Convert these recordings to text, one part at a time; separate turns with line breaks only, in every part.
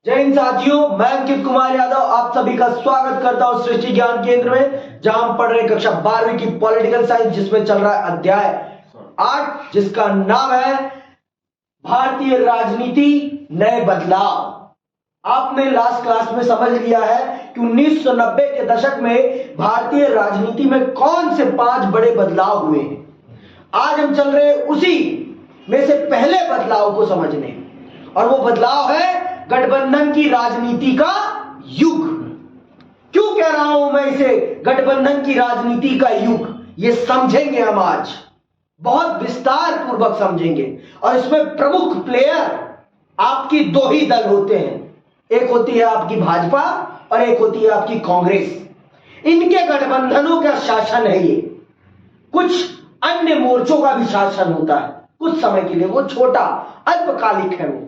जय हिंद साथियों, मैं अंकित कुमार यादव आप सभी का स्वागत करता हूं सृष्टि ज्ञान केंद्र में, जहां हम पढ़ रहे कक्षा 12वीं की पॉलिटिकल साइंस, जिसमें चल रहा है अध्याय 8, जिसका नाम है भारतीय राजनीति नए बदलाव। आपने लास्ट क्लास में समझ लिया है कि 1990 के दशक में भारतीय राजनीति में कौन से 5 बड़े बदलाव हुए हैं। आज हम चल रहे उसी में से पहले बदलाव को समझने, और वो बदलाव है गठबंधन की राजनीति का युग। क्यों कह रहा हूं मैं इसे गठबंधन की राजनीति का युग, ये समझेंगे हम आज, बहुत विस्तार पूर्वक समझेंगे। और इसमें प्रमुख प्लेयर आपकी 2 ही दल होते हैं, एक होती है आपकी भाजपा और एक होती है आपकी कांग्रेस। इनके गठबंधनों का शासन है ये। कुछ अन्य मोर्चों का भी शासन होता है कुछ समय के लिए, वो छोटा अल्पकालिक है, वो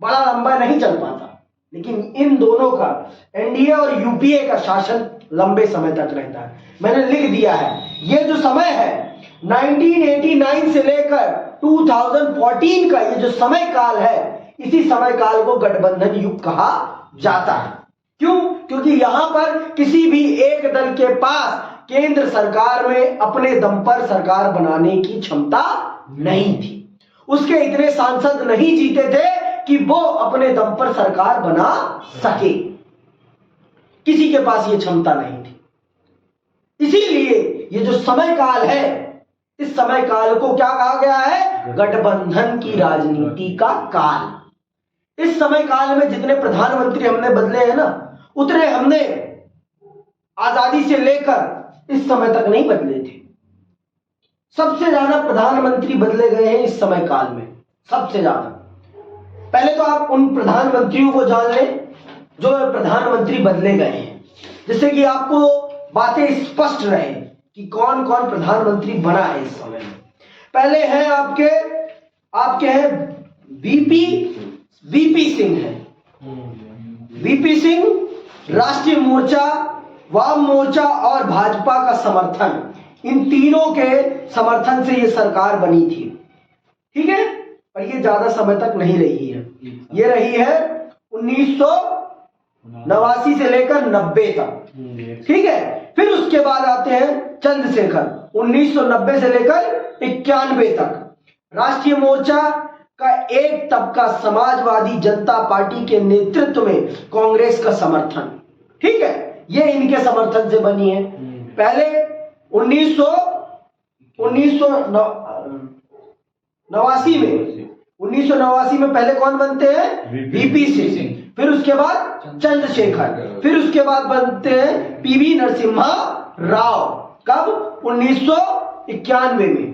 बड़ा लंबा नहीं चल पाता। लेकिन इन दोनों का, एनडीए और यूपीए का शासन लंबे समय तक रहता है। मैंने लिख दिया है, ये जो समय है 1989 से लेकर 2014 का, ये जो समय काल है, इसी समय काल को गठबंधन युग कहा जाता है। क्यों? क्योंकि यहां पर किसी भी एक दल के पास केंद्र सरकार में अपने दम पर सरकार बनाने की क्षमता नहीं थी। उसके इतने सांसद नहीं जीते थे कि वो अपने दम पर सरकार बना सके, किसी के पास ये क्षमता नहीं थी। इसीलिए ये जो समय काल है, इस समय काल को क्या कहा गया है? गठबंधन की राजनीति का काल। इस समय काल में जितने प्रधानमंत्री हमने बदले हैं ना, उतने हमने आजादी से लेकर इस समय तक नहीं बदले थे। सबसे ज्यादा प्रधानमंत्री बदले गए हैं इस समय काल में, सबसे ज्यादा। पहले तो आप उन प्रधानमंत्रियों को जान लें जो प्रधानमंत्री बदले गए हैं, जिससे कि आपको बातें स्पष्ट रहे कि कौन कौन प्रधानमंत्री बना है इस समय में। पहले हैं आपके हैं वीपी सिंह है। वीपी सिंह राष्ट्रीय मोर्चा, वाम मोर्चा और भाजपा का समर्थन, इन तीनों के समर्थन से ये सरकार बनी थी। ठीक है, पर ये ज्यादा समय तक नहीं रही है। ये रही है 1989 से लेकर 90 तक। ठीक है, फिर उसके बाद आते हैं चंद्रशेखर, 1990 से लेकर 91 तक। राष्ट्रीय मोर्चा का एक तबका समाजवादी जनता पार्टी के नेतृत्व में कांग्रेस का समर्थन। ठीक है, ये इनके समर्थन से बनी है। पहले 1989 में पहले कौन बनते हैं? वीपी सिंह। फिर उसके बाद चंद्रशेखर, फिर उसके बाद बनते हैं पीवी नरसिम्हा राव। कब? 1991 में।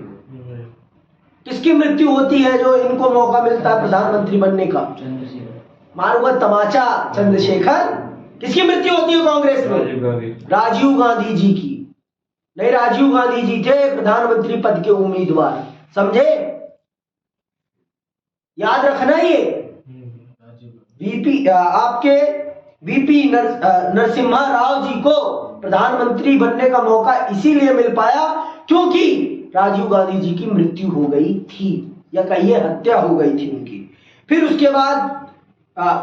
किसकी मृत्यु होती है जो इनको मौका मिलता है प्रधानमंत्री बनने का? मारूंगा तमाचा, चंद्रशेखर। किसकी मृत्यु होती है कांग्रेस में? राजीव गांधी जी की। नहीं, राजीव गांधी जी थे प्रधानमंत्री पद के उम्मीदवार, समझे? याद रखना ये। वीपी नरसिम्हा राव जी को प्रधानमंत्री बनने का मौका इसीलिए मिल पाया क्योंकि राजीव गांधी जी की मृत्यु हो गई थी, या कहिए हत्या हो गई थी उनकी। फिर उसके बाद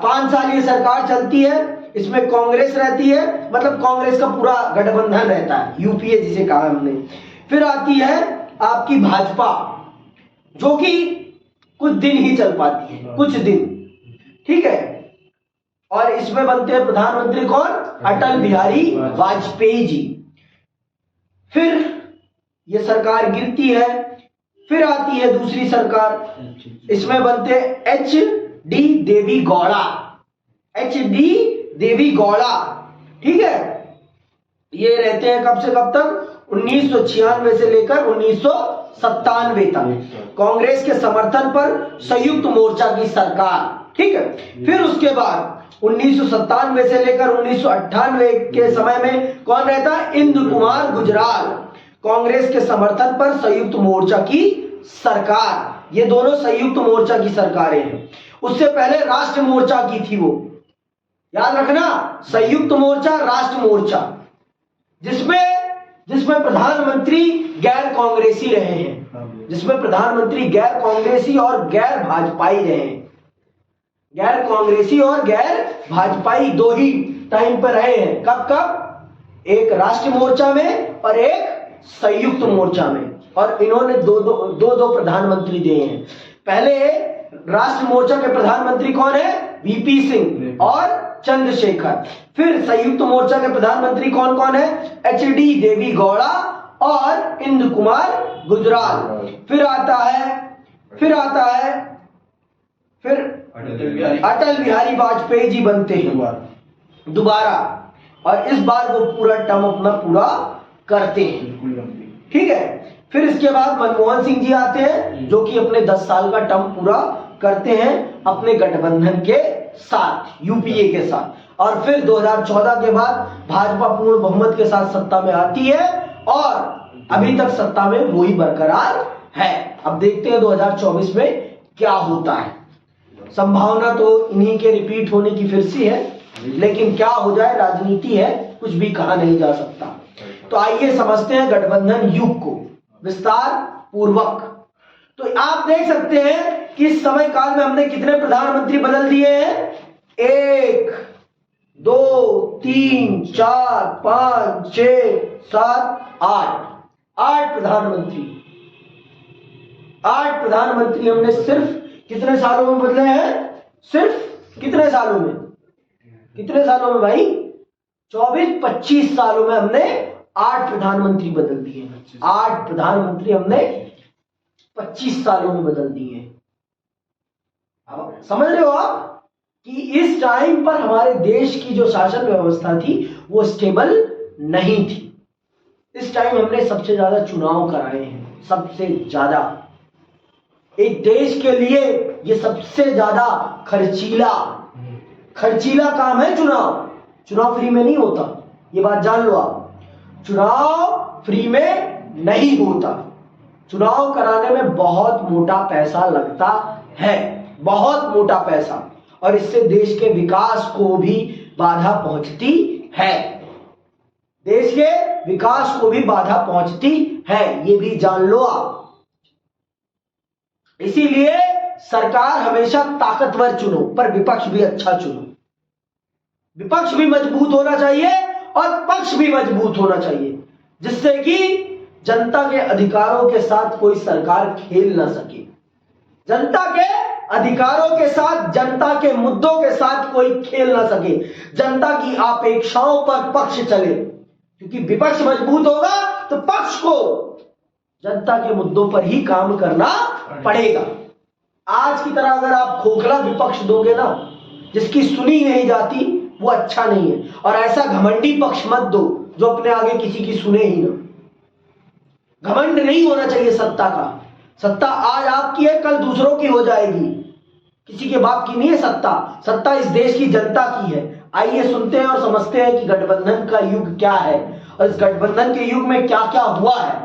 5 साल ये सरकार चलती है, इसमें कांग्रेस रहती है, मतलब कांग्रेस का पूरा गठबंधन रहता है, यूपीए जिसे कहा हमने। फिर आती है आपकी भाजपा, जो कि कुछ दिन ही चल पाती है, कुछ दिन। ठीक है, और इसमें बनते हैं प्रधानमंत्री कौन? अटल बिहारी वाजपेयी जी। फिर ये सरकार गिरती है, फिर आती है दूसरी सरकार, इसमें बनते हैं HD देवी गौड़ा। ठीक है, ये रहते हैं कब से कब तक? 1996 से लेकर 1997 तक, कांग्रेस के समर्थन पर संयुक्त मोर्चा की सरकार। ठीक है, फिर उसके बाद 1997 से लेकर 1998 के समय में कौन रहता? इंदु कुमार गुजराल, कांग्रेस के समर्थन पर संयुक्त मोर्चा की सरकार। ये दोनों संयुक्त मोर्चा की सरकारें हैं। उससे पहले राष्ट्र मोर्चा की थी वो, याद रखना, संयुक्त मोर्चा, राष्ट्र मोर्चा, जिसमें प्रधानमंत्री गैर कांग्रेसी रहे हैं, जिसमें प्रधानमंत्री गैर कांग्रेसी और गैर भाजपाई रहे हैं। गैर कांग्रेसी और गैर भाजपाई दो ही टाइम पर रहे हैं। कब कब? एक राष्ट्रीय मोर्चा में और एक संयुक्त मोर्चा में। और इन्होंने दो प्रधानमंत्री दिए हैं। पहले राष्ट्रीय मोर्चा के प्रधानमंत्री कौन है? वीपी सिंह और चंद्रशेखर। फिर संयुक्त मोर्चा के प्रधानमंत्री कौन कौन है? एचडी देवी गौड़ा और इंद्र कुमार गुजराल। फिर आता है अटल बिहारी वाजपेयी जी बनते हैं दोबारा, और इस बार वो पूरा टर्म अपना पूरा करते हैं। ठीक है। फिर इसके बाद मनमोहन सिंह जी आते हैं, जो कि अपने 10 साल का टर्म पूरा करते हैं अपने गठबंधन के साथ, यूपीए के साथ। और फिर 2014 के बाद भाजपा पूर्ण बहुमत के साथ सत्ता में आती है और अभी तक सत्ता में वही बरकरार है। अब देखते हैं 2024 में क्या होता है। संभावना तो इन्हीं के रिपीट होने की फिर से है, लेकिन क्या हो जाए, राजनीति है, कुछ भी कहा नहीं जा सकता। तो आइए समझते हैं गठबंधन युग को विस्तार पूर्वक। तो आप देख सकते हैं कि इस समय काल में हमने कितने प्रधानमंत्री बदल दिए हैं? 1 2 3 4 5 6 7 8 प्रधानमंत्री। 8 प्रधानमंत्री हमने सिर्फ कितने सालों में बदले हैं? सिर्फ कितने सालों में? कितने सालों में भाई? 24-25 सालों में हमने 8 प्रधानमंत्री बदल दिए। 8 प्रधानमंत्री हमने 25 सालों में बदल दिए। अब समझ रहे हो आप कि इस टाइम पर हमारे देश की जो शासन व्यवस्था थी वो स्टेबल नहीं थी। इस टाइम हमने सबसे ज्यादा चुनाव कराए हैं, सबसे ज्यादा। एक देश के लिए ये सबसे ज्यादा खर्चीला काम है चुनाव। चुनाव फ्री में नहीं होता, ये बात जान लो आप। चुनाव फ्री में नहीं होता। चुनाव कराने में बहुत मोटा पैसा लगता है, बहुत मोटा पैसा, और इससे देश के विकास को भी बाधा पहुंचती है। देश के विकास को भी बाधा पहुंचती है, ये भी जान लो आप। इसीलिए सरकार हमेशा ताकतवर चुनो, पर विपक्ष भी अच्छा चुनो। विपक्ष भी मजबूत होना चाहिए और पक्ष भी मजबूत होना चाहिए, जिससे कि जनता के अधिकारों के साथ कोई सरकार खेल ना सके। जनता के अधिकारों के साथ, जनता के मुद्दों के साथ कोई खेल ना सके। जनता की अपेक्षाओं पर पक्ष चले, क्योंकि विपक्ष मजबूत होगा तो पक्ष को जनता के मुद्दों पर ही काम करना पड़ेगा। आज की तरह अगर आप खोखला विपक्ष दोगे ना, जिसकी सुनी नहीं जाती, वो अच्छा नहीं है। और ऐसा घमंडी पक्ष मत दो जो अपने आगे किसी की सुने ही ना। घमंड नहीं होना चाहिए सत्ता का। सत्ता आज आपकी है, कल दूसरों की हो जाएगी, किसी के बाप की नहीं है सत्ता। सत्ता इस देश की जनता की है। आइए सुनते हैं और समझते हैं कि गठबंधन का युग क्या है और इस गठबंधन के युग में क्या क्या हुआ है।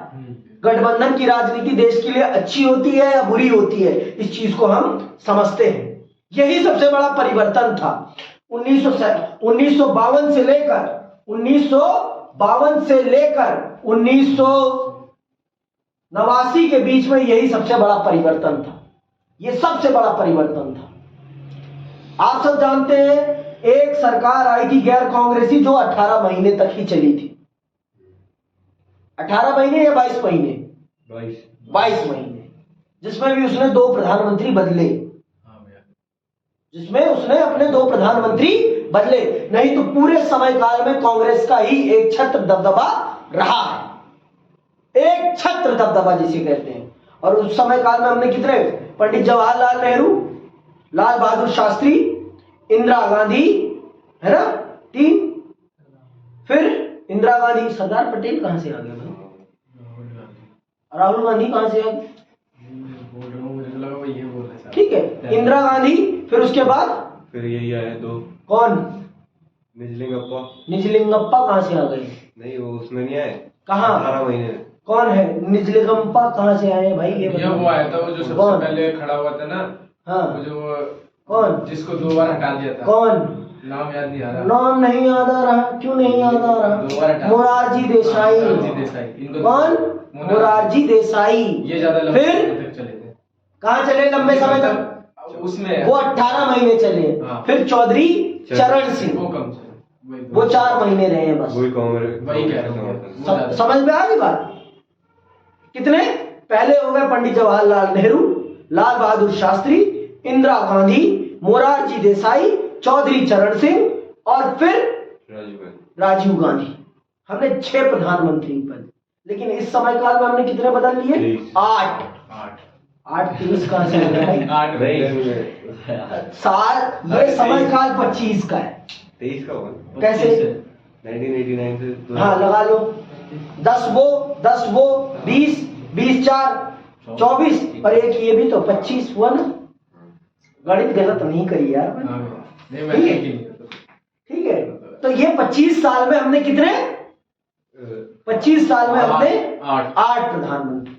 गठबंधन की राजनीति देश के लिए अच्छी होती है या बुरी होती है, इस चीज को हम समझते हैं। यही सबसे बड़ा परिवर्तन था 1952 से लेकर 1989 के बीच में। यही सबसे बड़ा परिवर्तन था, ये सबसे बड़ा परिवर्तन था। आप सब जानते हैं एक सरकार आई थी गैर कांग्रेसी, जो 18 महीने तक ही चली थी। 18 महीने या 22 महीने? 22 महीने, जिसमें भी उसने 2 प्रधानमंत्री बदले। जिसमें उसने अपने 2 प्रधानमंत्री बदले, नहीं तो पूरे समय काल में कांग्रेस का ही एक छत्र दबदबा रहा है। एक छत्र दबदबा जिसे कहते हैं। और उस समय काल में हमने कितने? पंडित जवाहरलाल नेहरू, लाल बहादुर शास्त्री, इंदिरा गांधी, है ना, 3। फिर इंदिरा गांधी, सरदार पटेल कहां से आ गए भाई? राहुल गांधी कहां से आ गए? ठीक है, इंदिरा गांधी। फिर उसके बाद
फिर यही आए 2।
कौन? निजलिंगप्पा कहां से आ गए?
नहीं, वो उसमें नहीं आए।
कहां?
18 महीने।
कौन है निजलिंगप्पा? कहां से आए भाई ये बताओ।
वो आया था, वो जो सबसे पहले खड़ा हुआ था ना।
हाँ,
वो जो
कौन?
जिसको 2 बार हटा दिया था।
कौन?
नाम याद नहीं आ रहा।
नाम नहीं याद आ रहा? क्यों नहीं याद आ रहा? मोरारजी देसाई। कौन? मोरारजी देसाई।
ये ज्यादा
फिर
चले थे।
कहां चले लंबे समय तक?
उसमें है।
वो 18 महीने चले हैं।
हाँ।
फिर चौधरी चरण सिंह,
वो कम से
वो 4 महीने रहे हैं बस।
वही कांग्रेस
वही कह रहा हूँ।
समझ में आ गई बात? कितने पहले हो गए? पंडित जवाहरलाल नेहरू, लाल बहादुर शास्त्री, इंदिरा गांधी, मोरारजी देसाई, चौधरी चरण सिंह और फिर राजीव गांधी। हमने 6 प्रधानमंत्री पद। लेकिन इस समय काल में हमने कितने बदल लिए? 8। 8 30 कहां से हो गए?
8
साल। ये समय काल 25 का है।
23 का होगा।
कैसे?
1989 से
हाँ लगा लो। 10 वो 20 20 4 24 और एक ये भी तो 25 हुआ ना। गणित गलत नहीं करी यार मैंने।
नहीं मैं नहीं करता।
ठीक है, तो ये 25 साल में हमने कितने? 25 साल में हमने 8 प्रधानमंत्री,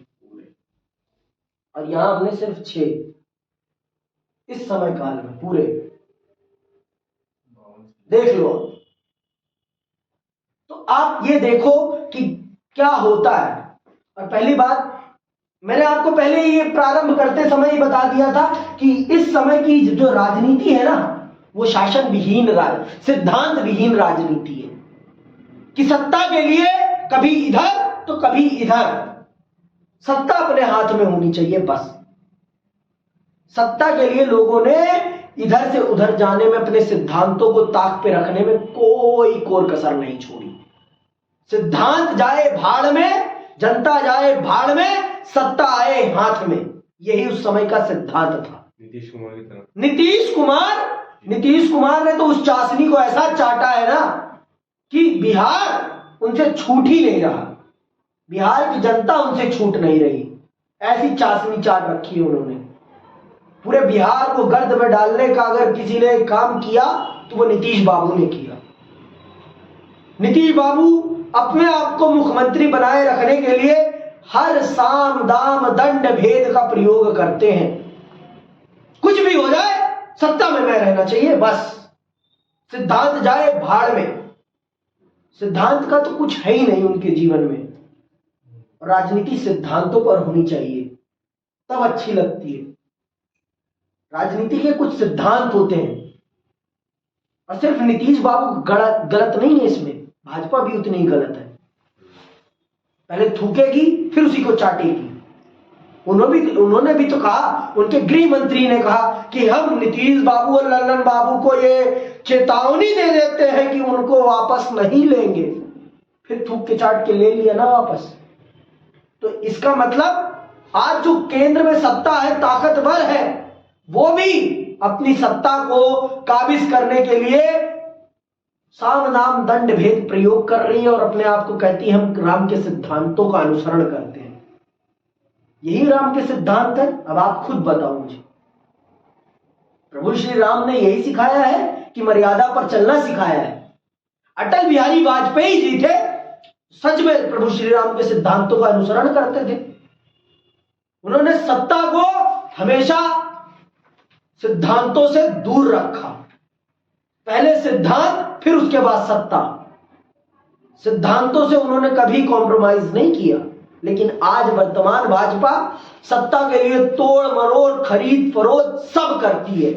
और यहां हमने सिर्फ 6 इस समय काल में पूरे। देख लो। तो आप ये देखो कि क्या होता है। और पहली बात, मैंने आपको पहले ये प्रारंभ करते समय ही बता दिया था कि इस समय की जो राजनीति है ना, वो शासन विहीन सिद्धांत विहीन राजनीति है। कि सत्ता के लिए कभी इधर तो कभी इधर, सत्ता अपने हाथ में होनी चाहिए बस। सत्ता के लिए लोगों ने इधर से उधर जाने में, अपने सिद्धांतों को ताक पे रखने में कोई कोर कसर नहीं छोड़ी। सिद्धांत जाए भाड़ में, जनता जाए भाड़ में, सत्ता आए हाथ में। यही उस समय का सिद्धांत था।
नीतीश कुमार की तरफ।
नीतीश कुमार ने तो उस चाशनी को ऐसा चाटा है ना कि बिहार उनसे छूट ही नहीं रहा। बिहार की जनता उनसे छूट नहीं रही। ऐसी चाशनी चाट रखी है उन्होंने। पूरे बिहार को गर्द में डालने का अगर किसी ने काम किया तो वो नीतीश बाबू ने किया। नीतीश बाबू अपने आप को मुख्यमंत्री बनाए रखने के लिए हर साम दाम दंड भेद का प्रयोग करते हैं। कुछ भी हो जाए, सत्ता में मैं रहना चाहिए बस। सिद्धांत जाए भाड़ में। सिद्धांत का तो कुछ है ही नहीं उनके जीवन में। राजनीति सिद्धांतों पर होनी चाहिए, तब अच्छी लगती है। राजनीति के कुछ सिद्धांत होते हैं, और सिर्फ नीतीश बाबू गलत नहीं है इसमें, भाजपा भी उतनी ही गलत है। पहले थूकेगी फिर उसी को चाटेगी। उन्होंने भी तो कहा, उनके गृह मंत्री ने कहा कि हम नीतीश बाबू और लल्लन बाबू को ये चेतावनी दे देते हैं कि उनको वापस नहीं लेंगे। फिर थूक के चाट के ले लिया ना वापस। तो इसका मतलब आज जो केंद्र में सत्ता है, ताकतवर है, वो भी अपनी सत्ता को काबिज करने के लिए साम दाम दंड भेद प्रयोग कर रही है, और अपने आप को कहती है हम राम के सिद्धांतों का अनुसरण करते हैं। यही राम के सिद्धांत है? अब आप खुद बताओ मुझे। प्रभु श्री राम ने यही सिखाया है कि मर्यादा पर चलना सिखाया है? अटल बिहारी वाजपेयी जी थे, सच में प्रभु श्री राम के सिद्धांतों का अनुसरण करते थे। उन्होंने सत्ता को हमेशा सिद्धांतों से दूर रखा। पहले सिद्धांत, फिर उसके बाद सत्ता। सिद्धांतों से उन्होंने कभी कॉम्प्रोमाइज नहीं किया। लेकिन आज वर्तमान भाजपा सत्ता के लिए तोड़ मरोड़, खरीद फरोख्त सब करती है।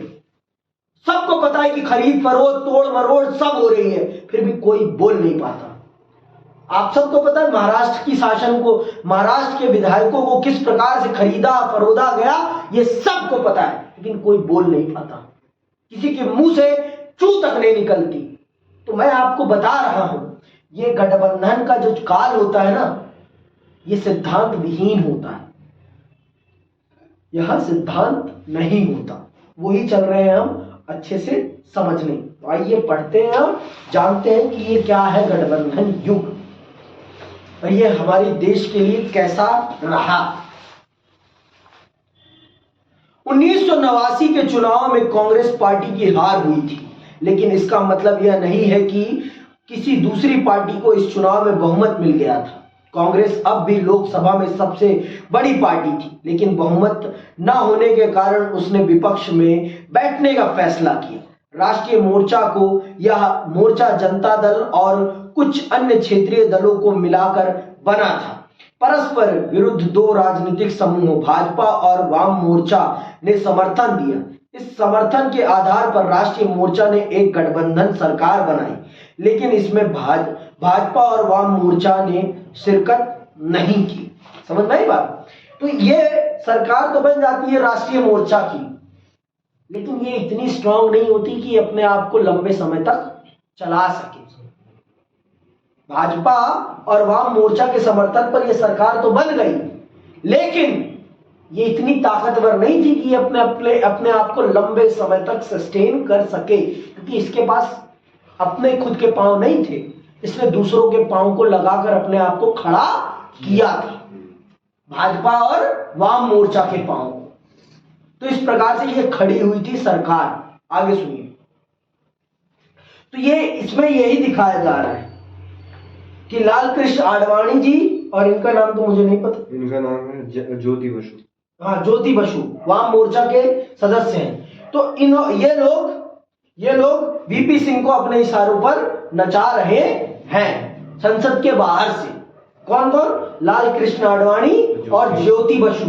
सबको पता है कि खरीद फरोख्त, तोड़ मरोड़ सब हो रही है, फिर भी कोई बोल नहीं पाता। आप सबको पता है महाराष्ट्र की शासन को, महाराष्ट्र के विधायकों को किस प्रकार से खरीदा फरोदा गया, ये सबको पता है, लेकिन कोई बोल नहीं पाता। किसी के मुंह से चू तक नहीं निकलती। तो मैं आपको बता रहा हूं, ये गठबंधन का जो काल होता है ना, ये सिद्धांत विहीन होता है। यह सिद्धांत नहीं होता। वही चल रहे हैं हम अच्छे से समझने। तो आइए पढ़ते हैं, हम जानते हैं कि ये क्या है गठबंधन युग, और ये हमारे देश के लिए कैसा रहा। 1989 के चुनाव में कांग्रेस पार्टी की हार हुई थी, लेकिन इसका मतलब यह नहीं है कि किसी दूसरी पार्टी को इस चुनाव में बहुमत मिल गया था। कांग्रेस अब भी लोकसभा में सबसे बड़ी पार्टी थी, लेकिन बहुमत न होने के कारण उसने विपक्ष में बैठने का फैसला किया। राष्ट्रीय मोर्चा को यह मोर्चा जनता दल और कुछ अन्य क्षेत्रीय दलों को मिलाकर बना था। परस्पर विरुद्ध दो राजनीतिक समूहों भाजपा और वाम मोर्चा ने समर्थन दिया। इस समर्थन के आधार पर राष्ट्रीय मोर्चा ने एक गठबंधन सरकार बनाई, लेकिन इसमें भाजपा और वाम मोर्चा ने शिरकत नहीं की। समझ में आई बात? तो ये सरकार तो बन जाती है राष्ट्रीय मोर्चा की, लेकिन ये इतनी स्ट्रांग नहीं होती कि अपने आप को लंबे समय तक चला सके। भाजपा और वाम मोर्चा के समर्थन पर यह सरकार तो बन गई, लेकिन ये इतनी ताकतवर नहीं थी कि अपने आप को लंबे समय तक सस्टेन कर सके, क्योंकि इसके पास अपने खुद के पांव नहीं थे, इसने दूसरों के पांव को लगाकर अपने आप को खड़ा किया था, भाजपा और वाम मोर्चा के पांव। तो इस प्रकार से ये खड़ी हुई थी सरकार। आगे सुनिए। तो ये इसमें यही दिखाया जा रहा है कि लाल कृष्ण आडवाणी जी, और इनका नाम तो मुझे नहीं पता,
इनका नाम है ज्योति बसु।
हाँ, ज्योति बसु वाम मोर्चा के सदस्य हैं। तो ये लोग वीपी सिंह को अपने इशारों पर नचा रहे हैं संसद के बाहर से। कौन कौन? लाल कृष्ण आडवाणी और ज्योति बसु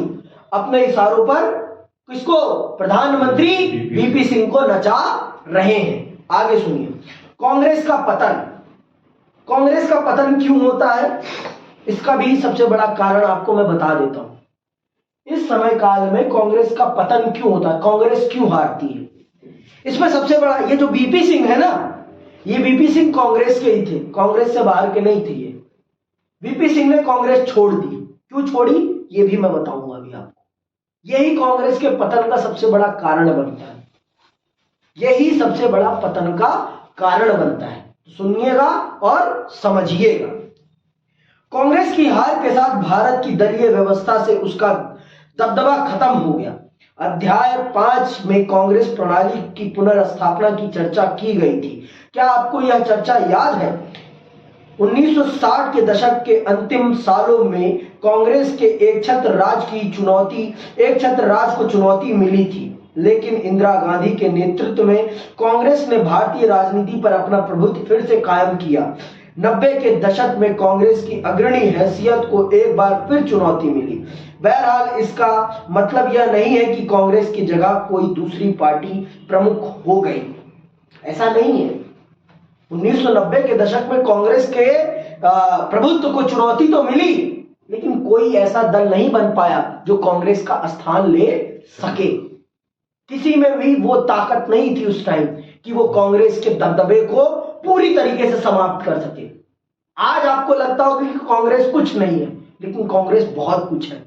अपने इशारों पर किसको? प्रधानमंत्री वीपी सिंह को नचा रहे हैं। आगे सुनिए। कांग्रेस का पतन क्यों होता है, इसका भी सबसे बड़ा कारण आपको मैं बता देता हूं। इस समय काल में कांग्रेस का पतन क्यों होता है, कांग्रेस क्यों हारती है, इसमें सबसे बड़ा ये जो वीपी सिंह है ना, ये वीपी सिंह कांग्रेस के ही थे, कांग्रेस से बाहर के नहीं थे। ये वीपी सिंह ने कांग्रेस छोड़ दी। क्यों छोड़ी ये भी मैं बताऊंगा अभी आपको। यही कांग्रेस के पतन का सबसे बड़ा कारण बनता है, यही सबसे बड़ा पतन का कारण बनता है। सुनिएगा और समझिएगा। कांग्रेस की हार के साथ भारत की दलीय व्यवस्था से उसका दबदबा खत्म हो गया। अध्याय 5 में कांग्रेस प्रणाली की पुनर्स्थापना की चर्चा की गई थी। क्या आपको यह चर्चा याद है? 1960 के दशक के अंतिम सालों में कांग्रेस के एक छत्र राज को चुनौती मिली थी, लेकिन इंदिरा गांधी के नेतृत्व में कांग्रेस ने भारतीय राजनीति पर अपना प्रभुत्व फिर से कायम किया। 90 के दशक में कांग्रेस की अग्रणी हैसियत को एक बार फिर चुनौती मिली। बहरहाल इसका मतलब यह नहीं है कि कांग्रेस की जगह कोई दूसरी पार्टी प्रमुख हो गई, ऐसा नहीं है। 1990 के दशक में कांग्रेस के प्रभुत्व को चुनौती तो मिली, लेकिन कोई ऐसा दल नहीं बन पाया जो कांग्रेस का स्थान ले सके। किसी में भी वो ताकत नहीं थी उस टाइम कि वो कांग्रेस के दबदबे को पूरी तरीके से समाप्त कर सके। आज आपको लगता होगा कि कांग्रेस कुछ नहीं है, लेकिन कांग्रेस बहुत कुछ है।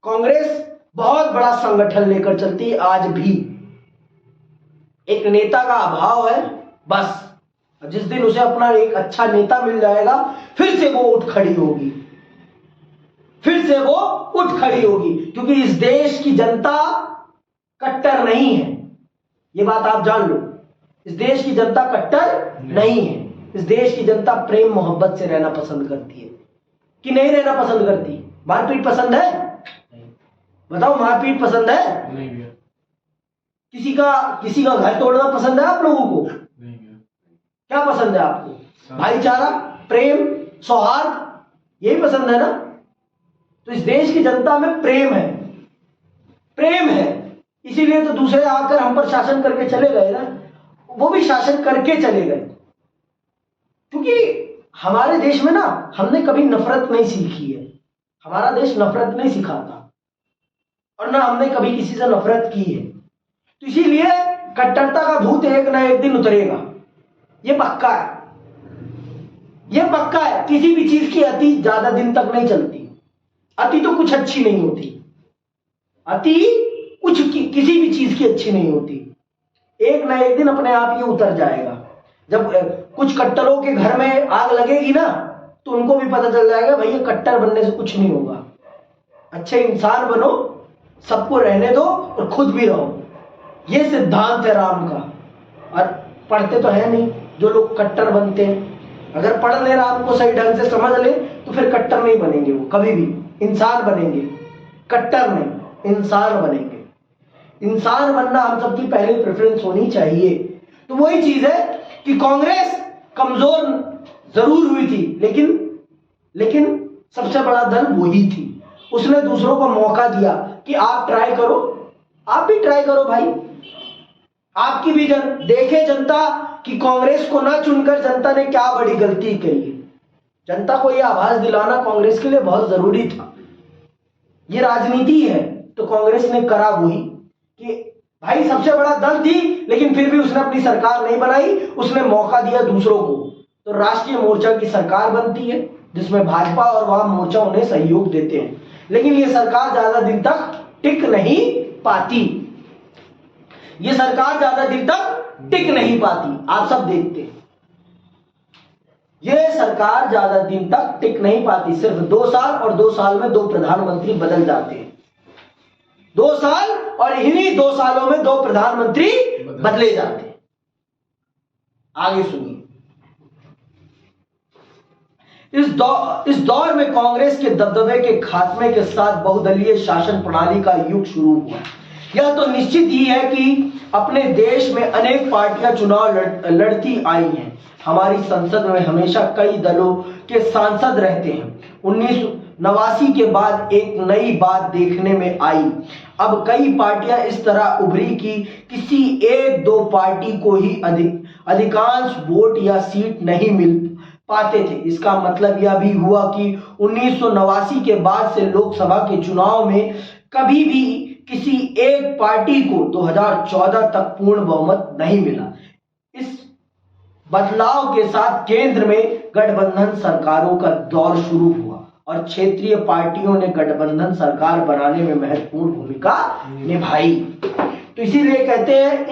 कांग्रेस बहुत बड़ा संगठन लेकर चलती है। आज भी एक नेता का अभाव है, बस जिस दिन उसे अपना एक अच्छा नेता मिल जाएगा, फिर से वो उठ खड़ी होगी, क्योंकि इस देश की जनता कट्टर नहीं है। ये बात आप जान लो, इस देश की जनता कट्टर नहीं है। इस देश की जनता प्रेम मोहब्बत से रहना पसंद करती है कि नहीं रहना पसंद करती? मारपीट पसंद है? बताओ, मारपीट पसंद है?
नहीं भैया।
किसी का घर तोड़ना पसंद है आप लोगों को?
नहीं भैया। क्या
क्या पसंद है आपको? भाईचारा, प्रेम, सौहार्द, यही पसंद है ना? तो इस देश की जनता में प्रेम है, इसीलिए तो दूसरे आकर हम पर शासन करके चले गए ना, वो भी शासन करके चले गए। क्योंकि हमारे देश में ना हमने कभी नफरत नहीं सीखी है, हमारा देश नफरत नहीं सिखाता, और ना हमने कभी किसी से नफरत की है। तो इसीलिए कट्टरता का भूत एक ना एक दिन उतरेगा, ये पक्का है। किसी भी चीज की अति ज्यादा दिन तक नहीं चलती। अति तो कुछ अच्छी नहीं होती, किसी भी चीज की अच्छी नहीं होती। एक ना एक दिन अपने आप ये उतर जाएगा। जब कुछ कट्टरों के घर में आग लगेगी ना, तो उनको भी पता चल जाएगा भाई ये कट्टर बनने से कुछ नहीं होगा। अच्छे इंसान बनो, सबको रहने दो और खुद भी रहो, ये सिद्धांत है राम का। और पढ़ते तो है नहीं जो लोग कट्टर बनते हैं। अगर पढ़ ले राम को सही ढंग से समझ ले तो फिर कट्टर नहीं बनेंगे, वो कभी भी इंसान बनेंगे, कट्टर नहीं, इंसान बनेंगे। इंसान बनना हम सबकी पहली प्रेफरेंस होनी चाहिए। तो वही चीज है कि कांग्रेस कमजोर जरूर हुई थी, लेकिन सबसे बड़ा दल वही थी। उसने दूसरों को मौका दिया कि आप ट्राई करो, आप भी ट्राई करो भाई, आपकी भी देखे जनता कि कांग्रेस को ना चुनकर जनता ने क्या बड़ी गलती करी है। जनता को यह आभास दिलाना कांग्रेस के लिए बहुत जरूरी था। ये राजनीति है, तो कांग्रेस ने करा वही कि भाई सबसे बड़ा दल थी, लेकिन फिर भी उसने अपनी सरकार नहीं बनाई, उसने मौका दिया दूसरों को। तो राष्ट्रीय मोर्चा की सरकार बनती है जिसमें भाजपा और वाम मोर्चा उन्हें सहयोग देते हैं, लेकिन ये सरकार ज्यादा दिन तक टिक नहीं पाती। ये सरकार ज्यादा दिन तक टिक नहीं पाती, आप सब देखते हैं। ये सरकार ज्यादा दिन तक टिक नहीं पाती, सिर्फ 2 साल, और 2 साल में 2 प्रधानमंत्री बदल जाते हैं। 2 साल और इन्हीं 2 सालों में 2 प्रधानमंत्री बदले जाते हैं। आगे सुनिए। इस दौर में कांग्रेस के दबदबे के खात्मे के साथ बहुदलीय शासन प्रणाली का युग शुरू हुआ। यह तो निश्चित ही है कि अपने देश में अनेक पार्टियां चुनाव लड़ती आई हैं। हमारी संसद में हमेशा कई दलों के सांसद रहते हैं। 1989 के बाद एक नई बात देखने में आई। अब कई पार्टियां इस तरह उभरी कि किसी 1-2 पार्टी को ही अधिकांश वोट या सीट नहीं मिल पाते थे। इसका मतलब यह भी हुआ कि 1989 के बाद से लोकसभा के चुनाव में कभी भी किसी एक पार्टी को 2014 तक पूर्ण बहुमत नहीं मिला। इस बदलाव के साथ केंद्र में गठबंधन सरकारों का दौर शुरू हुआ और क्षेत्रीय पार्टियों ने गठबंधन सरकार बनाने में महत्वपूर्ण भूमिका निभाई। तो इसीलिए कहते हैं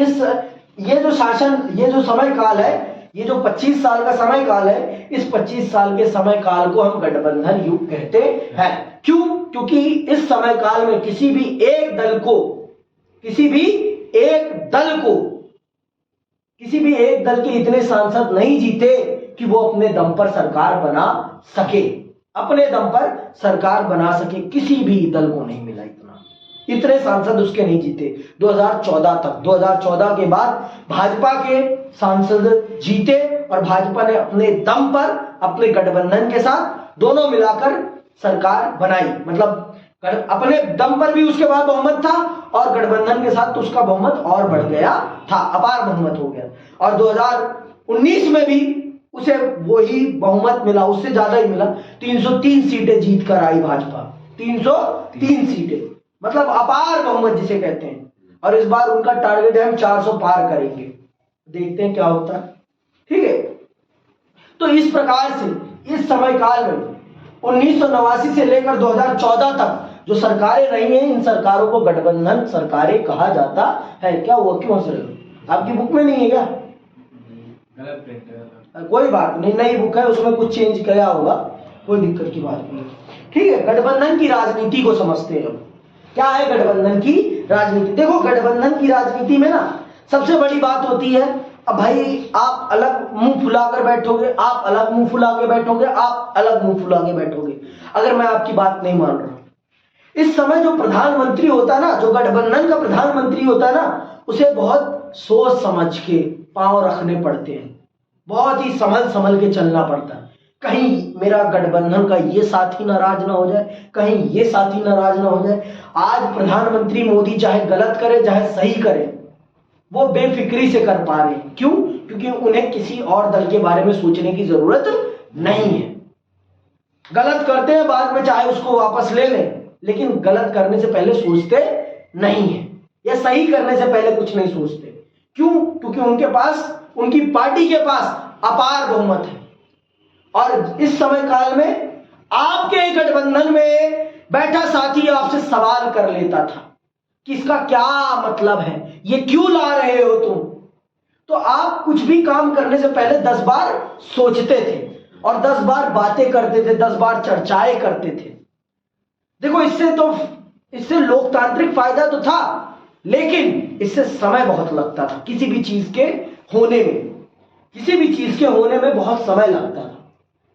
ये जो समय काल है, ये जो 25 साल का समय काल है, इस 25 साल के समय काल को हम गठबंधन युग कहते हैं। क्यों? क्योंकि इस समय काल में किसी भी एक दल के इतने सांसद नहीं जीते कि वो अपने दम पर सरकार बना सके। अपने दम पर सरकार बना सके किसी भी दल को नहीं मिला इतने सांसद उसके नहीं जीते 2014 तक। 2014 के बाद भाजपा के सांसद जीते और भाजपा ने अपने दम पर अपने गठबंधन के साथ दोनों मिलाकर सरकार बनाई। मतलब अपने दम पर भी उसके बाद बहुमत था और गठबंधन के साथ तो उसका बहुमत और बढ़ गया था, अपार बहुमत हो गया। और 2019 में भी उसे वही बहुमत मिला, उससे ज्यादा ही मिला। 303 सीटें जीत कर आई भाजपा, 303 सीटें, मतलब अपार बहुमत जिसे कहते हैं। और इस बार उनका टारगेट है हम 400 पार करेंगे, देखते हैं क्या होता है। ठीक है, तो इस प्रकार से इस समय काल में 1989 से लेकर 2014 तक जो सरकारें रही हैं, इन सरकारों को गठबंधन सरकारें कहा जाता है। क्या हुआ, क्यों हंस रहे हो? आपकी बुक में नहीं है क्या?
गलत प्रिंट है।
कोई बात नहीं, नई बुक है, उसमें कुछ चेंज किया होगा, कोई दिक्कत की बात नहीं। ठीक है, गठबंधन की राजनीति को समझते हैं। क्या है गठबंधन की राजनीति? देखो, गठबंधन की राजनीति में ना सबसे बड़ी बात होती है, अब भाई आप अलग मुंह फुलाकर बैठोगे, आप अलग मुंह फुला के बैठोगे, आप अलग मुंह फुला के बैठोगे अगर मैं आपकी बात नहीं मान रहा हूं। इस समय जो प्रधानमंत्री होता है ना, जो गठबंधन का प्रधानमंत्री होता है ना, उसे बहुत सोच समझ के पांव रखने पड़ते हैं, बहुत ही संभल के चलना पड़ता है। कहीं मेरा गठबंधन का ये साथी नाराज ना हो जाए, कहीं ये साथी नाराज ना हो जाए। आज प्रधानमंत्री मोदी चाहे गलत करे चाहे सही करे, वो बेफिक्री से कर पा रहे हैं। क्यों? क्योंकि उन्हें किसी और दल के बारे में सोचने की जरूरत नहीं है। गलत करते हैं, बाद में चाहे उसको वापस ले लें, लेकिन गलत करने से पहले सोचते नहीं है, या सही करने से पहले कुछ नहीं सोचते। क्यों? क्योंकि उनके पास, उनकी पार्टी के पास अपार बहुमत है। और इस समय काल में आपके गठबंधन में बैठा साथी आपसे सवाल कर लेता था कि इसका क्या मतलब है, ये क्यों ला रहे हो तुम? तो आप कुछ भी काम करने से पहले 10 बार सोचते थे और 10 बार बातें करते थे, 10 बार चर्चाएं करते थे। देखो, इससे लोकतांत्रिक फायदा तो था, लेकिन इससे समय बहुत लगता था। किसी भी चीज के होने में बहुत समय लगता था।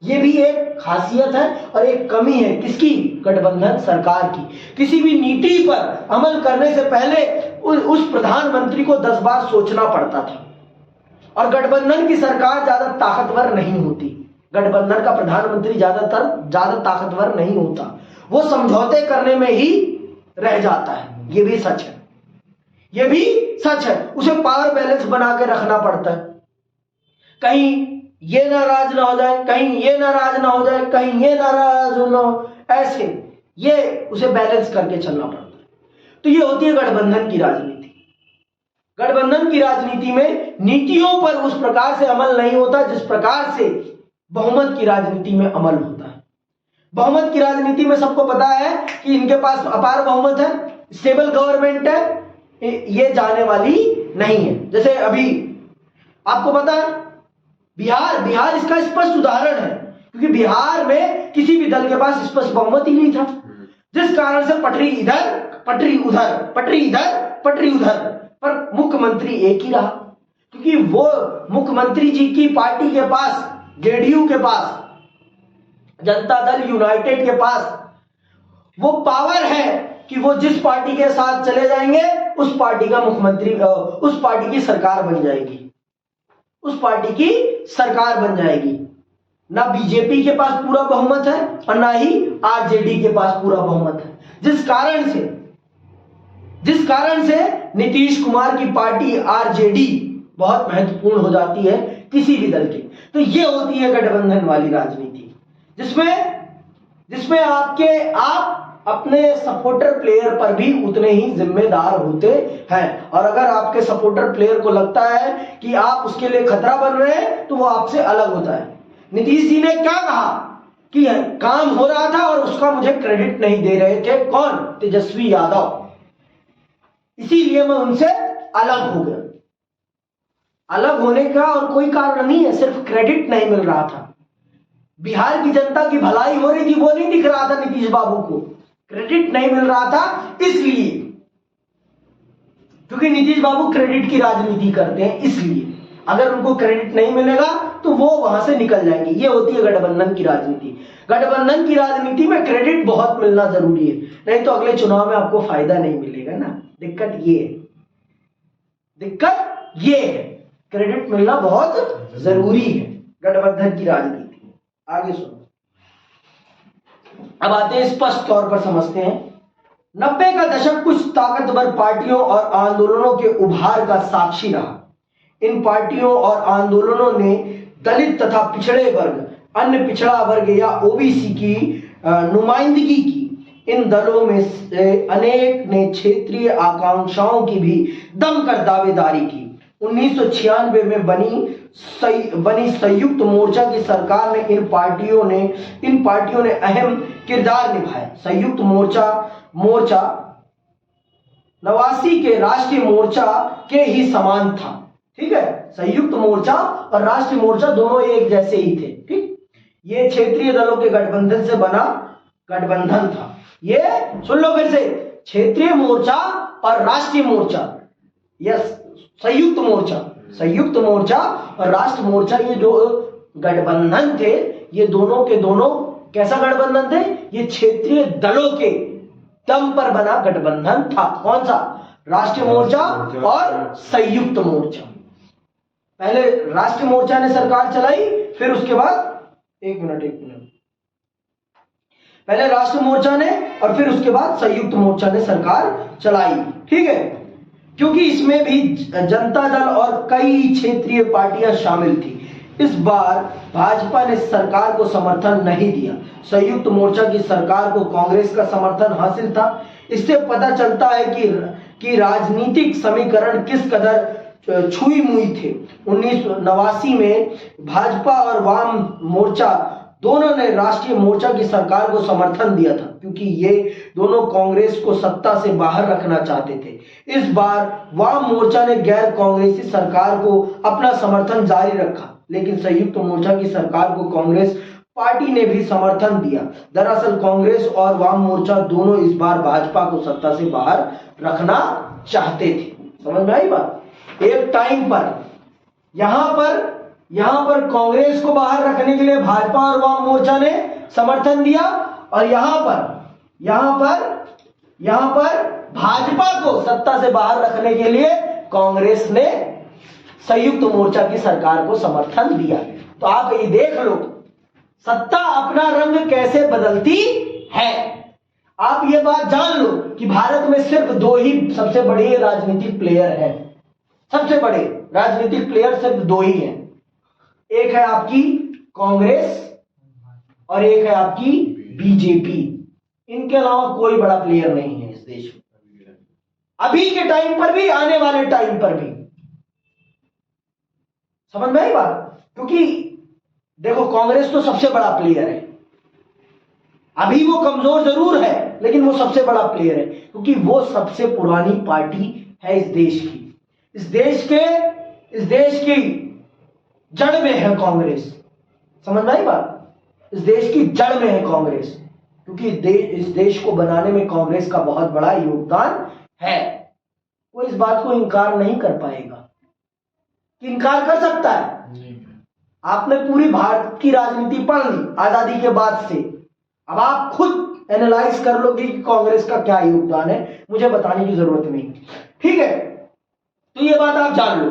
ये भी एक खासियत है और एक कमी है किसकी? गठबंधन सरकार की। किसी भी नीति पर अमल करने से पहले उस प्रधानमंत्री को 10 बार सोचना पड़ता था। और गठबंधन की सरकार ज्यादा ताकतवर नहीं होती, गठबंधन का प्रधानमंत्री ज्यादा ताकतवर नहीं होता, वो समझौते करने में ही रह जाता है। ये भी सच है। ये भी सच है। उसे पावर बैलेंस बना के रखना पड़ता है, कहीं ये नाराज ना हो जाए, कहीं ये नाराज ना हो जाए, कहीं ये नाराज ना हो, ऐसे ये उसे बैलेंस करके चलना पड़ता है। तो ये होती है गठबंधन की राजनीति। गठबंधन की राजनीति में नीतियों पर उस प्रकार से अमल नहीं होता जिस प्रकार से बहुमत की राजनीति में अमल होता है। बहुमत की राजनीति में सबको पता है कि इनके पास अपार बहुमत है, स्टेबल गवर्नमेंट है, ये जाने वाली नहीं है। जैसे अभी आपको पता है बिहार इसका स्पष्ट उदाहरण है, क्योंकि बिहार में किसी भी दल के पास स्पष्ट बहुमत ही नहीं था, जिस कारण से पटरी इधर पटरी उधर, पटरी इधर पटरी उधर, पर मुख्यमंत्री एक ही रहा, क्योंकि वो मुख्यमंत्री जी की पार्टी के पास, जेडीयू के पास, जनता दल यूनाइटेड के पास वो पावर है कि वो जिस पार्टी के साथ चले जाएंगे उस पार्टी का मुख्यमंत्री, उस पार्टी की सरकार बन जाएगी, उस पार्टी की सरकार बन जाएगी। ना बीजेपी के पास पूरा बहुमत है और ना ही आरजेडी के पास पूरा बहुमत है, जिस कारण से नीतीश कुमार की पार्टी आरजेडी बहुत महत्वपूर्ण हो जाती है किसी भी दल की। तो ये होती है गठबंधन वाली राजनीति, जिसमें आप अपने सपोर्टर प्लेयर पर भी उतने ही जिम्मेदार होते हैं, और अगर आपके सपोर्टर प्लेयर को लगता है कि आप उसके लिए खतरा बन रहे हैं तो वो आपसे अलग होता है। नीतीश जी ने क्या कहा कि काम हो रहा था और उसका मुझे क्रेडिट नहीं दे रहे थे, कौन? तेजस्वी यादव, इसीलिए मैं उनसे अलग हो गया। अलग होने का और कोई कारण नहीं है, सिर्फ क्रेडिट नहीं मिल रहा था। बिहार की जनता की भलाई हो रही थी, वो नहीं दिख रहा था नीतीश बाबू को, क्रेडिट नहीं मिल रहा था इसलिए, क्योंकि नीतीश बाबू क्रेडिट की राजनीति करते हैं, इसलिए अगर उनको क्रेडिट नहीं मिलेगा तो वो वहां से निकल जाएंगे। ये होती है गठबंधन की राजनीति। गठबंधन की राजनीति में क्रेडिट बहुत मिलना जरूरी है, नहीं तो अगले चुनाव में आपको फायदा नहीं मिलेगा ना। दिक्कत ये है, क्रेडिट मिलना बहुत जरूरी है गठबंधन की राजनीति में। आगे सुनो, अब आते हैं स्पष्ट तौर पर समझते हैं। 90 का दशक कुछ ताकतवर पार्टियों और आंदोलनों के उभार का साक्षी रहा। इन पार्टियों और आंदोलनों ने दलित तथा पिछड़े वर्ग, अन्य पिछड़ा वर्ग या ओबीसी की नुमाइंदगी की। इन दलों में से अनेक ने क्षेत्रीय आकांक्षाओं की भी दमकर दावेदारी की। 1996 में बनी संयुक्त मोर्चा की सरकार ने इन पार्टियों ने अहम किरदार निभाया। संयुक्त मोर्चा 89 के राष्ट्रीय मोर्चा के ही समान था। ठीक है, संयुक्त मोर्चा और राष्ट्रीय मोर्चा दोनों एक जैसे ही थे। ठीक, ये क्षेत्रीय दलों के गठबंधन से बना गठबंधन था। ये सुन लो फिर से, क्षेत्रीय मोर्चा और राष्ट्रीय मोर्चा, यस, संयुक्त मोर्चा और राष्ट्र मोर्चा, ये जो गठबंधन थे, ये दोनों के दोनों कैसा गठबंधन थे? ये क्षेत्रीय दलों के दम पर बना गठबंधन था। कौन सा? राष्ट्रीय मोर्चा और संयुक्त मोर्चा। पहले राष्ट्रीय मोर्चा ने सरकार चलाई, फिर उसके बाद एक मिनट पहले राष्ट्रीय मोर्चा ने और फिर उसके बाद संयुक्त मोर्चा ने सरकार चलाई। ठीक है, क्योंकि इसमें भी जनता दल और कई क्षेत्रीय पार्टियां शामिल थी। इस बार भाजपा ने सरकार को समर्थन नहीं दिया। संयुक्त मोर्चा की सरकार को कांग्रेस का समर्थन हासिल था। इससे पता चलता है कि राजनीतिक समीकरण किस कदर छुई मुई थे। 1989 में भाजपा और वाम मोर्चा दोनों ने राष्ट्रीय मोर्चा की सरकार को समर्थन दिया था, क्योंकि ये दोनों कांग्रेस को सत्ता से बाहर रखना चाहते थे। इस बार वाम मोर्चा ने गैर कांग्रेसी सरकार को अपना समर्थन जारी रखा, लेकिन संयुक्त मोर्चा की सरकार को कांग्रेस पार्टी ने भी समर्थन दिया। दरअसल कांग्रेस और वाम मोर्चा दोनों इस बार भाजपा को सत्ता से बाहर रखना चाहते थे। समझ में आई बात? एक टाइम पर यहां पर कांग्रेस को बाहर रखने के लिए भाजपा और वाम मोर्चा ने समर्थन दिया, और यहां पर भाजपा को सत्ता से बाहर रखने के लिए कांग्रेस ने संयुक्त मोर्चा की सरकार को समर्थन दिया। तो आप ये देख लो, सत्ता अपना रंग कैसे बदलती है। आप ये बात जान लो कि भारत में सिर्फ दो ही सबसे बड़े राजनीतिक प्लेयर हैं। सबसे बड़े राजनीतिक प्लेयर सिर्फ दो ही हैं। एक है आपकी कांग्रेस और एक है आपकी बीजेपी। इनके अलावा कोई बड़ा प्लेयर नहीं है इस देश में, अभी के टाइम पर भी, आने वाले टाइम पर भी। समझ में आई बात? क्योंकि देखो, कांग्रेस तो सबसे बड़ा प्लेयर है। अभी वो कमजोर जरूर है, लेकिन वो सबसे बड़ा प्लेयर है, क्योंकि वो सबसे पुरानी पार्टी है इस देश की। इस देश की जड़ में है कांग्रेस। समझ में आई बात? इस देश की जड़ में है कांग्रेस, क्योंकि इस देश को बनाने में कांग्रेस का बहुत बड़ा योगदान है। वो इस बात को इनकार नहीं कर पाएगा। कि इनकार कर सकता है? आपने पूरी भारत की राजनीति पढ़ ली आजादी के बाद से। अब आप खुद एनालाइज कर लोगे कि कांग्रेस का क्या योगदान है, मुझे बताने की जरूरत नहीं। ठीक है, तो ये बात आप जान लो।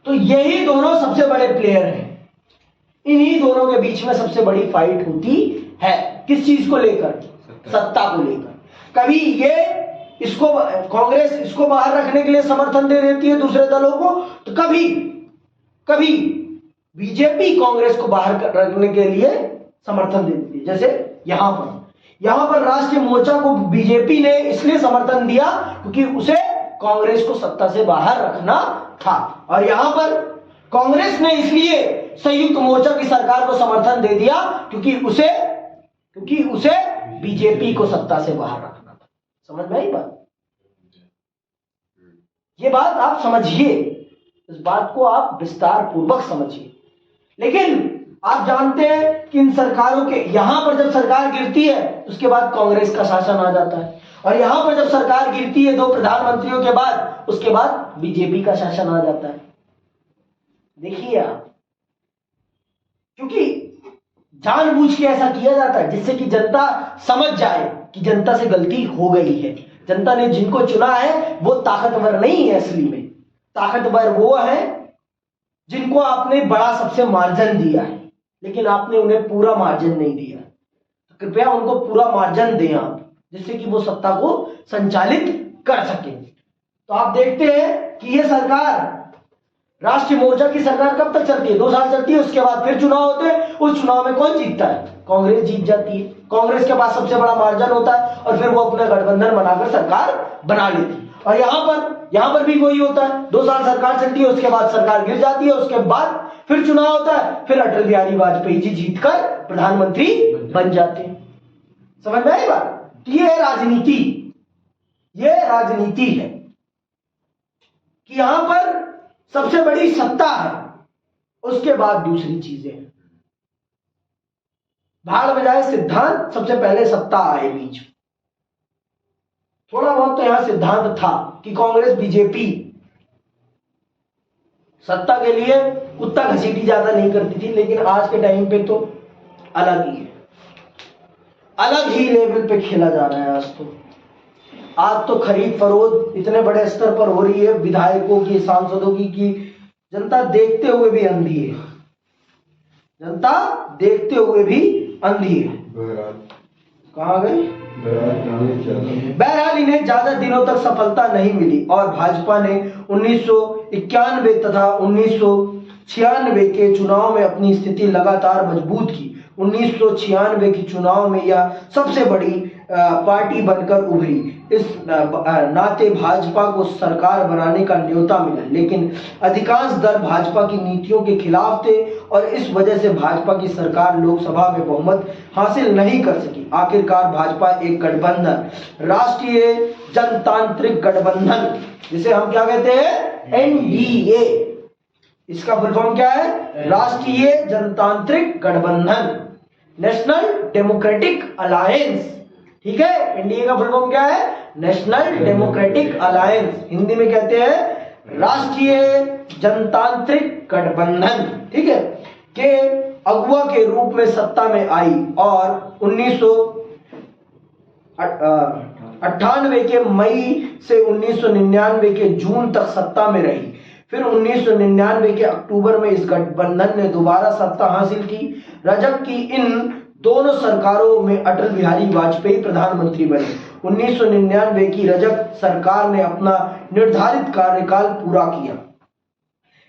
तो यही दोनों सबसे बड़े प्लेयर हैं। इन्हीं दोनों के बीच में सबसे बड़ी फाइट होती है। किस चीज को लेकर? सत्ता को लेकर। कभी ये इसको, कांग्रेस इसको बाहर रखने के लिए समर्थन दे देती है दूसरे दलों को, तो कभी बीजेपी कांग्रेस को बाहर रखने के लिए समर्थन दे देती है। जैसे यहां पर राष्ट्रीय मोर्चा को बीजेपी ने इसलिए समर्थन दिया क्योंकि उसे कांग्रेस को सत्ता से बाहर रखना था, और यहां पर कांग्रेस ने इसलिए संयुक्त मोर्चा की सरकार को समर्थन दे दिया क्योंकि उसे बीजेपी को सत्ता से बाहर रखना था। समझ में आई बात? ये बात आप समझिए, इस बात को आप विस्तार पूर्वक समझिए। लेकिन आप जानते हैं कि इन सरकारों के, यहां पर जब सरकार गिरती है उसके बाद कांग्रेस का शासन आ जाता है, और यहां पर जब सरकार गिरती है दो प्रधानमंत्रियों के बाद, उसके बाद बीजेपी का शासन आ जाता है। देखिए आप, क्योंकि जानबूझ के ऐसा किया जाता है जिससे कि जनता समझ जाए कि जनता से गलती हो गई है। जनता ने जिनको चुना है वो ताकतवर नहीं है, असली में ताकतवर वो है जिनको आपने बड़ा सबसे मार्जिन दिया है, लेकिन आपने उन्हें पूरा मार्जिन नहीं दिया। तो कृपया उनको पूरा मार्जिन दें आप, जिससे कि वो सत्ता को संचालित कर सके। तो आप देखते हैं कि ये सरकार, राष्ट्रीय मोर्चा की सरकार कब तक चलती है? 2 साल चलती है, उसके बाद फिर चुनाव होते हैं। उस चुनाव में कौन जीतता है? कांग्रेस जीत जाती है। कांग्रेस के पास सबसे बड़ा मार्जिन होता है और फिर वो अपना गठबंधन बनाकर सरकार बना लेती है। और यहां पर भी वही होता है। 2 साल सरकार चलती है, उसके बाद सरकार गिर जाती है, उसके बाद फिर चुनाव होता है, फिर अटल बिहारी वाजपेयी जी जीतकर प्रधानमंत्री बन जाते हैं। समझ में आई बात? ये राजनीति है कि यहां पर सबसे बड़ी सत्ता है, उसके बाद दूसरी चीजें हैं। भाड़ बजाए सिद्धांत, सबसे पहले सत्ता आए बीच। थोड़ा बहुत तो यहां सिद्धांत था कि कांग्रेस बीजेपी सत्ता के लिए कुत्ता घसीटी ज्यादा नहीं करती थी, लेकिन आज के टाइम पे तो अलग ही है, अलग ही लेवल पे खेला जा रहा है। आज तो खरीद फरोख्त इतने बड़े स्तर पर हो रही है विधायकों की, सांसदों की, कि जनता देखते हुए भी अंधी है। जनता देखते हुए भी अंधी है। कहां गए? बहरहाल इन्हें ज्यादा दिनों तक सफलता नहीं मिली और भाजपा ने 1991 तथा 1996 के चुनाव में अपनी स्थिति लगातार मजबूत की। 1996 के चुनाव में यह सबसे बड़ी पार्टी बनकर उभरी। इस नाते भाजपा को सरकार बनाने का न्योता मिला, लेकिन अधिकांश दल भाजपा की नीतियों के खिलाफ थे और इस वजह से भाजपा की सरकार लोकसभा में बहुमत हासिल नहीं कर सकी। आखिरकार भाजपा एक गठबंधन, राष्ट्रीय जनतांत्रिक गठबंधन, जिसे हम क्या कहते हैं? एनडीए। इसका फुल फॉर्म क्या है? राष्ट्रीय जनतांत्रिक गठबंधन, नेशनल डेमोक्रेटिक अलायंस। ठीक है, एनडीए का फुल फॉर्म क्या है? National democratic alliance. हिंदी में कहते हैं राष्ट्रीय जनतांत्रिक गठबंधन। ठीक है, के अगुवा के रूप में सत्ता में आई और 1998 के मई से 1999 के जून तक सत्ता में रही। फिर 1999 के अक्टूबर में इस गठबंधन ने दोबारा सत्ता हासिल की। रजक की इन दोनों सरकारों में अटल बिहारी वाजपेयी प्रधानमंत्री बने। 1999 की रजक सरकार ने अपना निर्धारित कार्यकाल पूरा किया।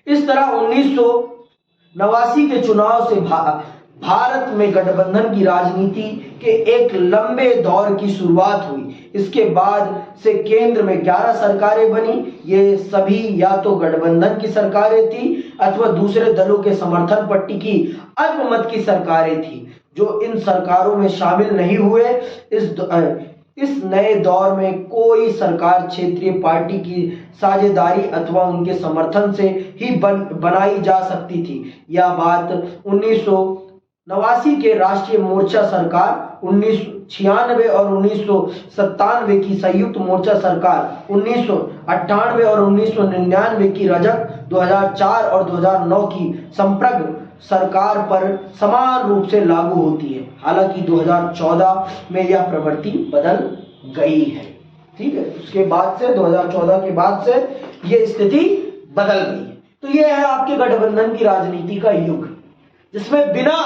इस तरह 1989 के चुनाव से भारत में गठबंधन की राजनीति के एक लंबे दौर की शुरुआत हुई। इसके बाद से केंद्र में 11 सरकारें बनी। ये सभी या तो गठबंधन की सरकारें थी अथवा दूसरे दलों के समर्थन पट्टी की अल्पमत की सरकारें थी जो इन सरकारों में शामिल नहीं हुए। इस नए दौर में कोई सरकार क्षेत्रीय पार्टी की साझेदारी अथवा उनके समर्थन से ही बनाई जा सकती थी। यह बात 1989 के राष्ट्रीय मोर्चा सरकार, 1996 और 1997 की संयुक्त मोर्चा सरकार, 1998 और 1999 की रजक, 2004 और 2009 की संप्रग सरकार पर समान रूप से लागू होती है। हालांकि 2014 में यह प्रवृत्ति बदल गई है। ठीक है, उसके बाद से 2014 के बाद से यह स्थिति बदल गई है। तो यह है आपके गठबंधन की राजनीति का युग, जिसमें बिना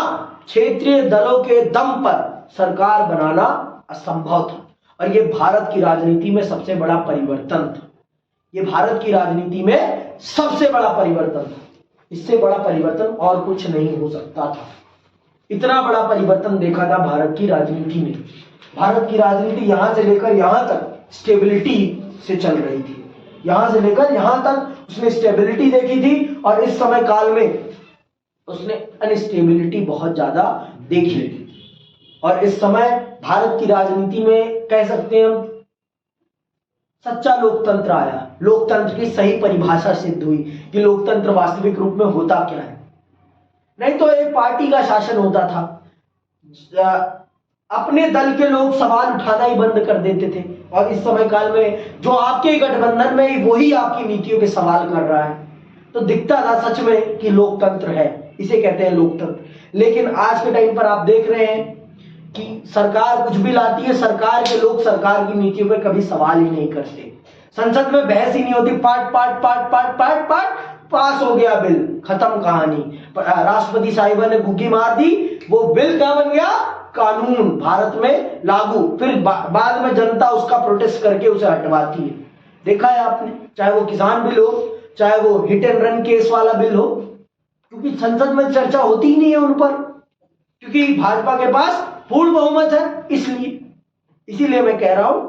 क्षेत्रीय दलों के दम पर सरकार बनाना असंभव था। और यह भारत की राजनीति में सबसे बड़ा परिवर्तन था। यह भारत की राजनीति में सबसे बड़ा परिवर्तन था। इससे बड़ा परिवर्तन और कुछ नहीं हो सकता था। इतना बड़ा परिवर्तन देखा था भारत की राजनीति में। भारत की राजनीति यहां से लेकर यहां तक स्टेबिलिटी से चल रही थी। यहां से लेकर यहां तक उसने स्टेबिलिटी देखी थी और इस समय काल में उसने अनस्टेबिलिटी बहुत ज्यादा देखी थी। और इस समय भारत की राजनीति में कह सकते हैं हम सच्चा लोकतंत्र आया। लोकतंत्र की सही परिभाषा सिद्ध हुई कि लोकतंत्र वास्तविक रूप में होता क्या है। नहीं तो एक पार्टी का शासन होता था, अपने दल के लोग सवाल उठाना ही बंद कर देते थे। और इस समय काल में जो आपके गठबंधन में ही वही आपकी नीतियों के सवाल कर रहा है, तो दिखता था सच में कि लोकतंत्र है। इसे कहते हैं लोकतंत्र। लेकिन आज के टाइम पर आप देख रहे हैं कि सरकार कुछ भी लाती है, सरकार के लोग सरकार की नीतियों पर कभी सवाल ही नहीं करते। संसद में बहस ही नहीं होती, पाट पाट पाट पाट पाट पाट पास हो गया बिल, खत्म कहानी। राष्ट्रपति साहिबा ने गुग्गी मार दी, वो बिल क्या बन गया, कानून भारत में लागू। फिर बाद में जनता उसका प्रोटेस्ट करके उसे हटवाती है। देखा है आपने, चाहे वो किसान बिल हो, चाहे वो हिट एंड रन केस वाला बिल हो, क्योंकि संसद में चर्चा होती ही नहीं है उन पर, क्योंकि भाजपा के पास पूर्ण बहुमत है। इसीलिए मैं कह रहा हूं,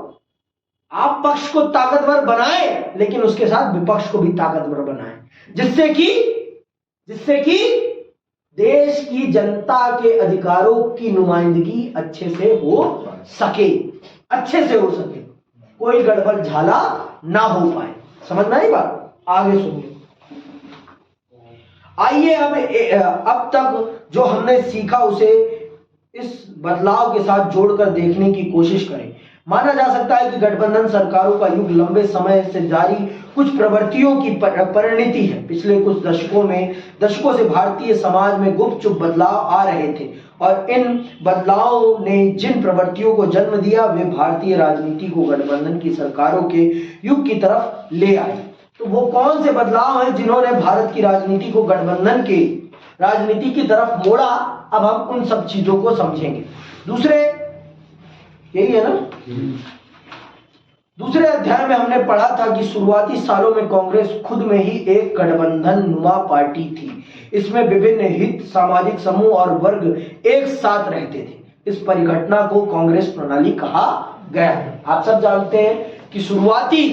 आप पक्ष को ताकतवर बनाएं, लेकिन उसके साथ विपक्ष को भी ताकतवर बनाएं, जिससे कि देश की जनता के अधिकारों की नुमाइंदगी अच्छे से हो सके, कोई गड़बड़ झाला ना हो पाए। समझ में आई बात? आगे सुनिए। आइए अब तक जो हमने सीखा उसे इस बदलाव के साथ जोड़कर देखने की कोशिश करें। माना जा सकता है कि गठबंधन सरकारों का युग लंबे समय से जारी कुछ प्रवृत्तियों की परिणति है। पिछले कुछ दशकों से भारतीय समाज में गुपचुप बदलाव आ रहे थे और इन बदलावों ने जिन प्रवृत्तियों को जन्म दिया वे भारतीय राजनीति को गठबंधन की सरकारों के युग की तरफ ले आए। तो वो कौन से बदलाव हैं जिन्होंने भारत की राजनीति को गठबंधन के राजनीति की तरफ मोड़ा? अब हम उन सब चीजों को समझेंगे। यही है ना? दूसरे अध्याय में हमने पढ़ा था कि शुरुआती सालों में कांग्रेस खुद में ही एक गठबंधन नुमा पार्टी थी। इसमें विभिन्न हित, सामाजिक समूह और वर्ग एक साथ रहते थे। इस परिघटना को कांग्रेस प्रणाली कहा गया है। आप सब जानते हैं कि शुरुआती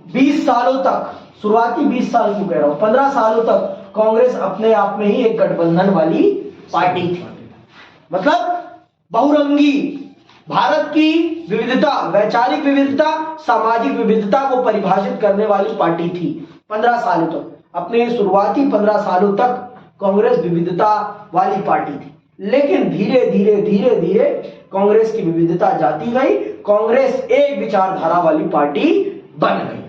20 सालों तक, शुरुआती 20 साल क्यों कह रहा हूं, 15 सालों तक कांग्रेस अपने आप में ही एक गठबंधन वाली पार्टी थी। मतलब बहुरंगी, भारत की विविधता, वैचारिक विविधता, सामाजिक विविधता को परिभाषित करने वाली पार्टी थी 15 सालों तक। अपने शुरुआती 15 सालों तक कांग्रेस विविधता वाली पार्टी थी। लेकिन धीरे धीरे कांग्रेस की विविधता जाती गई, कांग्रेस एक विचारधारा वाली पार्टी बन गई।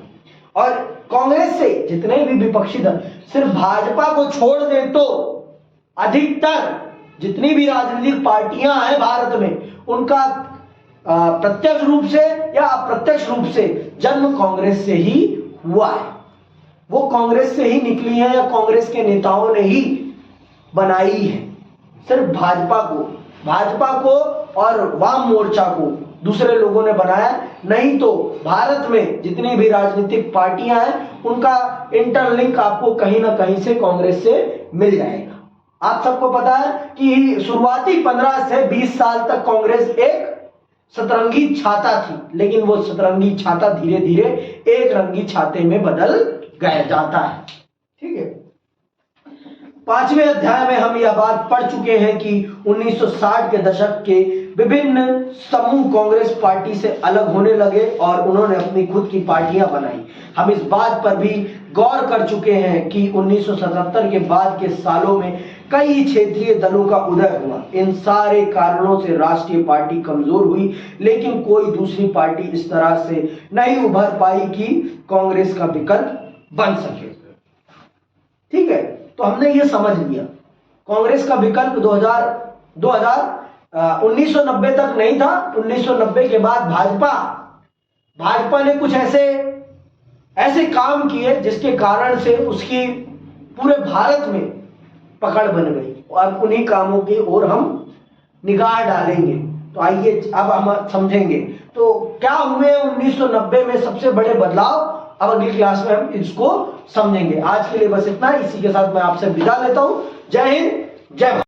और कांग्रेस से जितने भी विपक्षी दल, सिर्फ भाजपा को छोड़ दे तो अधिकतर जितनी भी राजनीतिक पार्टियां हैं भारत में, उनका प्रत्यक्ष रूप से या अप्रत्यक्ष रूप से जन्म कांग्रेस से ही हुआ है। वो कांग्रेस से ही निकली है या कांग्रेस के नेताओं ने ही बनाई है। सिर्फ भाजपा को और वाम मोर्चा को दूसरे लोगों ने बनाया, नहीं तो भारत में जितनी भी राजनीतिक पार्टियां हैं उनका इंटरलिंक आपको कहीं ना कहीं से कांग्रेस से मिल जाएगा। आप सबको पता है कि शुरुआती 15 से 20 साल तक कांग्रेस एक सतरंगी छाता थी, लेकिन वो सतरंगी छाता धीरे धीरे एक रंगी छाते में बदल गया जाता है। ठीक है, 5वें अध्याय में हम यह बात पढ़ चुके हैं कि 1960 के दशक के विभिन्न समूह कांग्रेस पार्टी से अलग होने लगे और उन्होंने अपनी खुद की पार्टियां बनाई। हम इस बात पर भी गौर कर चुके हैं कि 1977 के बाद के सालों में कई क्षेत्रीय दलों का उदय हुआ। इन सारे कारणों से राष्ट्रीय पार्टी कमजोर हुई, लेकिन कोई दूसरी पार्टी इस तरह से नहीं उभर पाई कि कांग्रेस का विकल्प बन सके। ठीक है, तो हमने ये समझ लिया कांग्रेस का विकल्प 1990 तक नहीं था। 1990 के बाद भाजपा ने कुछ ऐसे काम किए जिसके कारण से उसकी पूरे भारत में पकड़ बन गई, और उन्हीं कामों की ओर हम निगाह डालेंगे। तो आइए अब हम समझेंगे तो क्या हुए 1990 में सबसे बड़े बदलाव। अब अगली क्लास में हम इसको समझेंगे। आज के लिए बस इतना, इसी के साथ मैं आपसे विदा लेता हूं। जय हिंद, जय भारत।